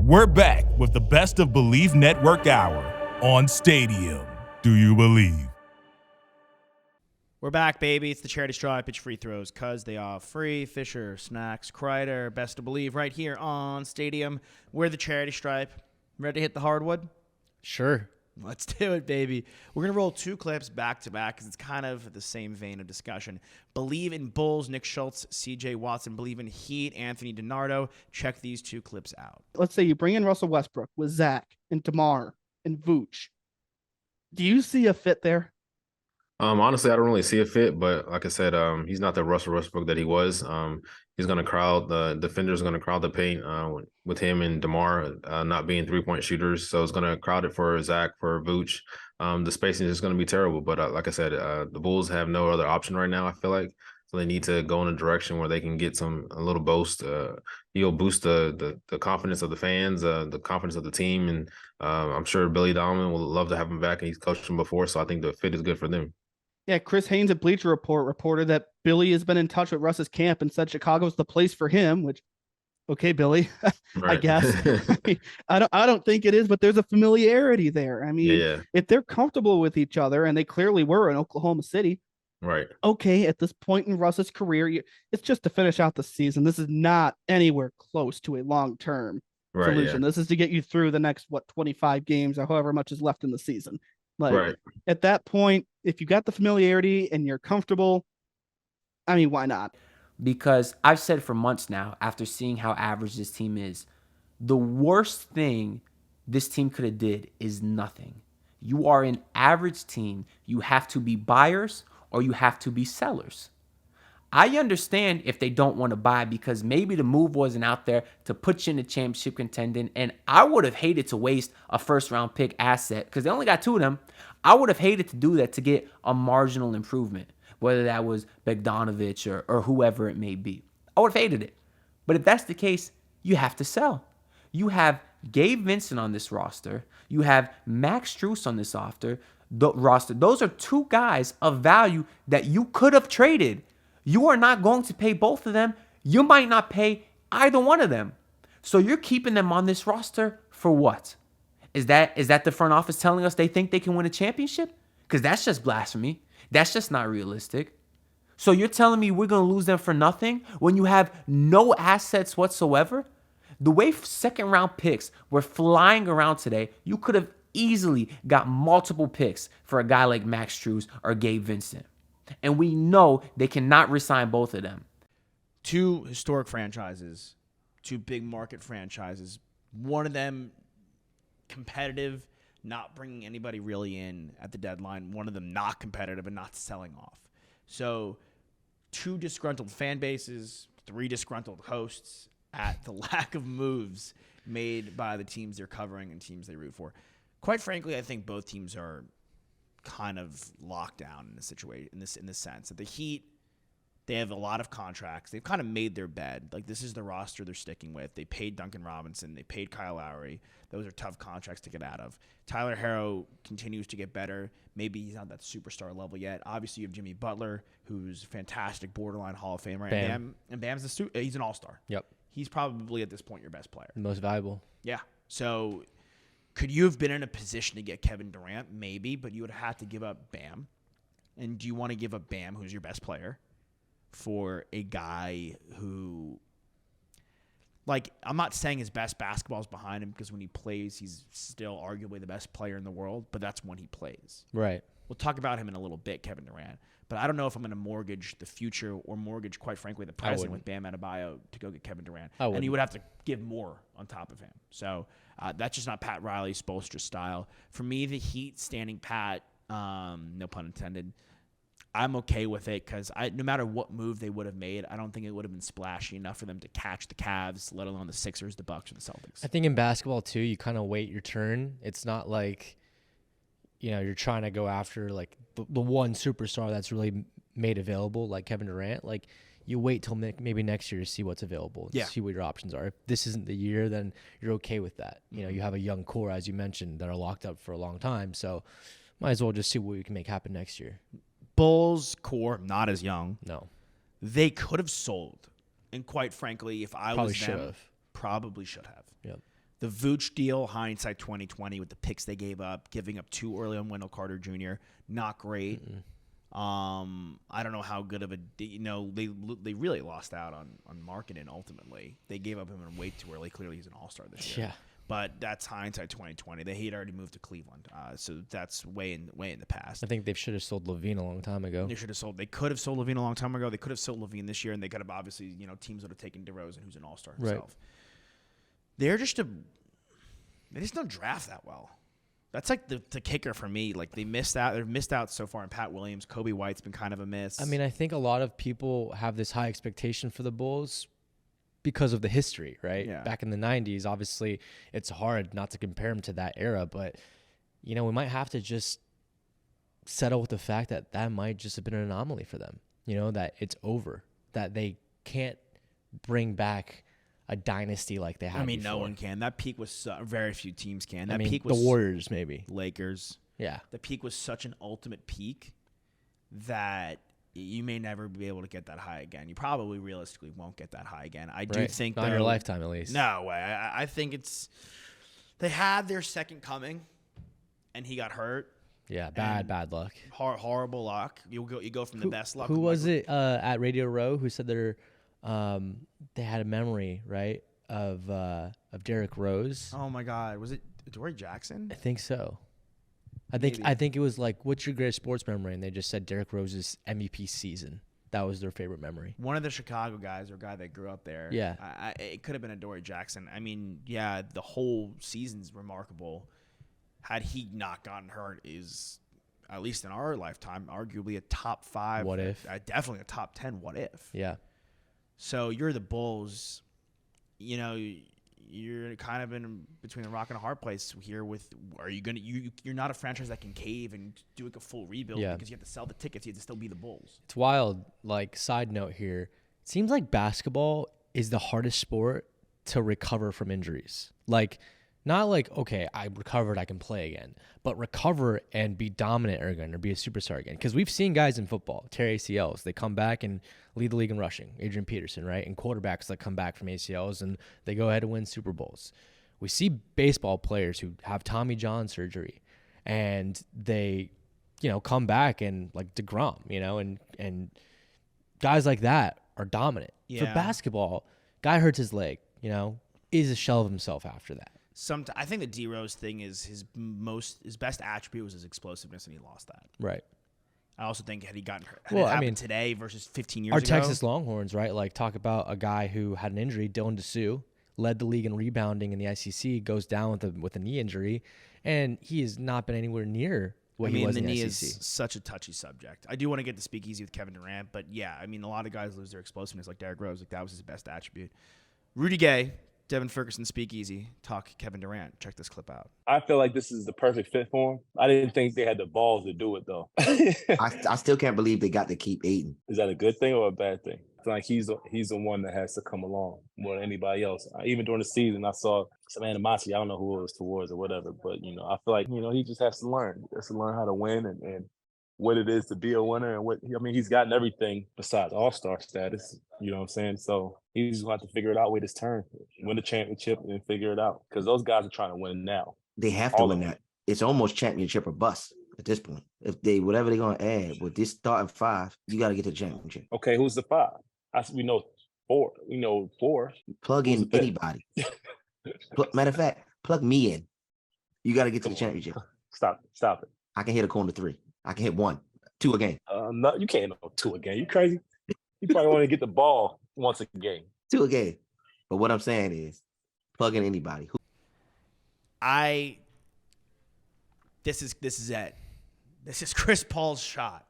We're back with the best of Bleav Network Hour on Stadium. Do you believe? We're back, baby. It's the charity straw. I pitch free throws because they are free. Fisher, Snacks, Kreider, best of Bleav right here on Stadium. We're the charity stripe. Ready to hit the hardwood? Sure. Let's do it, baby. We're going to roll two clips back to back because it's kind of the same vein of discussion. Bleav in Bulls, Nick Schultz, CJ Watson. Bleav in Heat, Anthony DiNardo. Check these two clips out. Let's say you bring in Russell Westbrook with Zach and DeMar and Vooch. Do you see a fit there? Honestly, I don't really see a fit, but like I said, he's not the Russell Westbrook that he was. He's going to crowd the defenders, going to crowd the paint with him and DeMar not being 3-point shooters. So it's going to crowd it for Zach, for Vooch. The spacing is going to be terrible. But like I said, the Bulls have no other option right now, I feel like. So they need to go in a direction where they can get a little boost. He'll boost the confidence of the fans, the confidence of the team. And I'm sure Billy Donovan will love to have him back. And he's coached him before. So I think the fit is good for them. Yeah, Chris Haynes at Bleacher Report reported that Billy has been in touch with Russ's camp and said Chicago's the place for him, which, okay, Billy, I guess. I don't think it is, but there's a familiarity there. I mean, if they're comfortable with each other, and they clearly were in Oklahoma City, right? Okay, at this point in Russ's career, it's just to finish out the season. This is not anywhere close to a long-term solution. This is to get you through the next, 25 games or however much is left in the season. Like, at that point, if you got the familiarity and you're comfortable, I mean, why not? Because I've said for months now, after seeing how average this team is, the worst thing this team could have did is nothing. You are an average team. You have to be buyers or you have to be sellers. I understand if they don't want to buy because maybe the move wasn't out there to put you in the championship contending, and I would have hated to waste a first-round pick asset because they only got 2 of them. I would have hated to do that to get a marginal improvement, whether that was Bogdanovich or whoever it may be. I would have hated it. But if that's the case, you have to sell. You have Gabe Vincent on this roster. You have Max Strus on this roster. Those are 2 guys of value that you could have traded. You are not going to pay both of them. You might not pay either one of them. So you're keeping them on this roster for what? Is that the front office telling us they think they can win a championship? Because that's just blasphemy. That's just not realistic. So you're telling me we're going to lose them for nothing when you have no assets whatsoever? The way second-round picks were flying around today, you could have easily got multiple picks for a guy like Max Strus or Gabe Vincent. And we know they cannot re-sign both of them. 2 historic franchises, 2 big market franchises. One of them competitive, not bringing anybody really in at the deadline. One of them not competitive and not selling off. So 2 disgruntled fan bases, 3 disgruntled hosts at the lack of moves made by the teams they're covering and teams they root for. Quite frankly, I think both teams are kind of locked down in this situation, in this sense that the Heat, they have a lot of contracts. They've kind of made their bed. Like, this is the roster they're sticking with. They paid Duncan Robinson. They paid Kyle Lowry. Those are tough contracts to get out of. Tyler Herro continues to get better. Maybe he's not that superstar level yet. Obviously, you have Jimmy Butler, who's fantastic, borderline Hall of Famer. Bam. And Bam's he's an all-star. Yep. He's probably, at this point, your best player. The most valuable. Yeah. So could you have been in a position to get Kevin Durant? Maybe, but you would have had to give up Bam. And do you want to give up Bam, who's your best player, for a guy who, like, I'm not saying his best basketball is behind him because when he plays, he's still arguably the best player in the world, but that's when he plays. Right. We'll talk about him in a little bit, Kevin Durant. But I don't know if I'm going to mortgage the future or mortgage, quite frankly, the present with Bam Adebayo to go get Kevin Durant. And you would have to give more on top of him. So that's just not Pat Riley, Spoelstra style. For me, the Heat standing pat, no pun intended, I'm okay with it because no matter what move they would have made, I don't think it would have been splashy enough for them to catch the Cavs, let alone the Sixers, the Bucks, or the Celtics. I think in basketball, too, you kind of wait your turn. It's not like, you're trying to go after like the one superstar that's really made available, like Kevin Durant. Like, you wait till maybe next year to see what's available, see what your options are. If this isn't the year, then you're okay with that. You have a young core, as you mentioned, that are locked up for a long time. So might as well just see what we can make happen next year. Bulls core, not as young. No. They could have sold. And quite frankly, if I was them, probably should have. Yep. The Vooch deal, hindsight 2020, with the picks they gave up, giving up too early on Wendell Carter Jr., not great. I don't know how good of a they really lost out on marketing ultimately. They gave up him way too early. Clearly, he's an all-star this year. Yeah. But that's hindsight 2020. He had already moved to Cleveland, so that's way in the past. I think they should have sold Levine a long time ago. They could have sold Levine a long time ago. They could have sold Levine this year, and they could have obviously teams would have taken DeRozan, who's an all-star himself. They just don't draft that well. That's like the kicker for me. Like they've missed out so far in Pat Williams. Kobe White's been kind of a miss. I mean, I think a lot of people have this high expectation for the Bulls because of the history, right? Yeah. Back in the 90s, obviously it's hard not to compare them to that era, but we might have to just settle with the fact that might just have been an anomaly for them. That it's over, that they can't bring back a dynasty like they had. I mean, before. no one can. That peak was very few teams can. Peak was the Warriors, maybe Lakers. Yeah, the peak was such an ultimate peak that you may never be able to get that high again. You probably realistically won't get that high again. I do think not in your lifetime at least. No way. I think they had their second coming, and he got hurt. Yeah, bad luck. Horrible luck. You go from the best luck. Who was it at Radio Row who said they had a memory, right, of Derrick Rose? Oh my God, was it Adoree Jackson? I think so. I think it was like, what's your greatest sports memory? And they just said Derrick Rose's MVP season. That was their favorite memory. One of the Chicago guys or guy that grew up there. Yeah. It could have been Adoree Jackson. I mean, yeah, the whole season's remarkable. Had he not gotten hurt, is, at least in our lifetime, arguably a top 5. What if? Definitely a top 10 what if. Yeah. So you're the Bulls. You're kind of in between a rock and a hard place here. You're not a franchise that can cave and do like a full rebuild because you have to sell the tickets. You have to still be the Bulls. It's wild. Like, side note here, it seems like basketball is the hardest sport to recover from injuries. Like, not like, okay, I recovered, I can play again, but recover and be dominant again or be a superstar again. Because we've seen guys in football tear ACLs. They come back and lead the league in rushing. Adrian Peterson, right? And quarterbacks that come back from ACLs and they go ahead and win Super Bowls. We see baseball players who have Tommy John surgery and they, come back and like DeGrom, and guys like that are dominant. Yeah. For basketball, guy hurts his leg, is a shell of himself after that. I think the D Rose thing is his best attribute was his explosiveness, and he lost that. Right. I also think had he gotten hurt, it happened today versus 15 years ago. Our Texas Longhorns, right? Like, talk about a guy who had an injury, Dylan DeSue, led the league in rebounding in the ICC, goes down with a knee injury, and he has not been anywhere near what he was in the knee SEC. is such a touchy subject. I do want to get to speakeasy with Kevin Durant, but yeah, I mean, a lot of guys lose their explosiveness, like Derrick Rose. Like, that was his best attribute. Rudy Gay, Devin Ferguson, Speakeasy, talk Kevin Durant. Check this clip out. I feel like this is the perfect fit for him. I didn't think they had the balls to do it, though. I still can't believe they got to keep Aiden. Is that a good thing or a bad thing? I feel like he's the one that has to come along more than anybody else. Even during the season, I saw some animosity. I don't know who it was towards or whatever, but, I feel like, he just has to learn. He has to learn how to win and what it is to be a winner. And he's gotten everything besides all-star status. You know what I'm saying? So he's going to have to figure it out with his turn, win the championship and figure it out. Because those guys are trying to win now. They have to win that. It's almost championship or bust at this point. If whatever they're going to add with this starting 5, you got to get to the championship. Okay, who's the 5? We know 4. We know 4. Plug in anybody. Matter of fact, plug me in. You got to get to the championship. Stop it. I can hit a corner 3. I can hit 1, 2 a game. No, you can't hit 2 a game. You crazy? You probably want to get the ball once a game. 2 a game. But what I'm saying is, plug in anybody. This is it. This is Chris Paul's shot.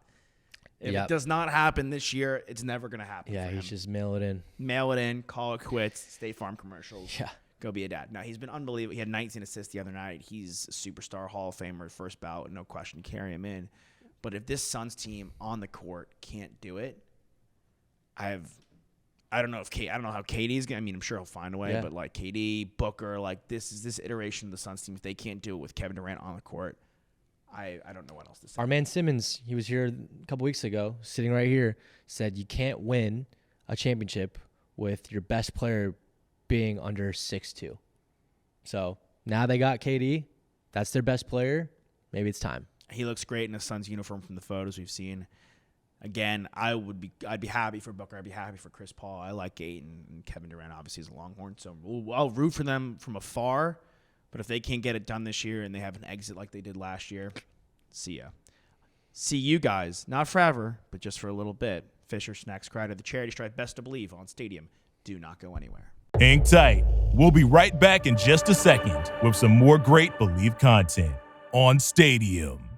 If it does not happen this year, it's never going to happen. Yeah, he should just mail it in. Mail it in, call it quits, State Farm commercials. Yeah. Go be a dad. Now, he's been unbelievable. He had 19 assists the other night. He's a superstar Hall of Famer, first ballot, no question, carry him in. But if this Suns team on the court can't do it, I don't know how KD's going to, I'm sure he'll find a way, but like KD, Booker, like this iteration of the Suns team, if they can't do it with Kevin Durant on the court, I don't know what else to say. Our man Simmons, he was here a couple weeks ago, sitting right here, said you can't win a championship with your best player being under 6'2". So now they got KD. That's their best player. Maybe it's time. He looks great in his Suns uniform from the photos we've seen. Again, I'd be happy for Booker. I'd be happy for Chris Paul. I like Ayton, and Kevin Durant obviously is a Longhorn, so I'll root for them from afar. But if they can't get it done this year and they have an exit like they did last year, see ya. See you guys, not forever, but just for a little bit. Fisher Snacks Cried at the Charity Stripe Best of Bleav on Stadium. Do not go anywhere. Hang tight. We'll be right back in just a second with some more great Bleav content on Stadium.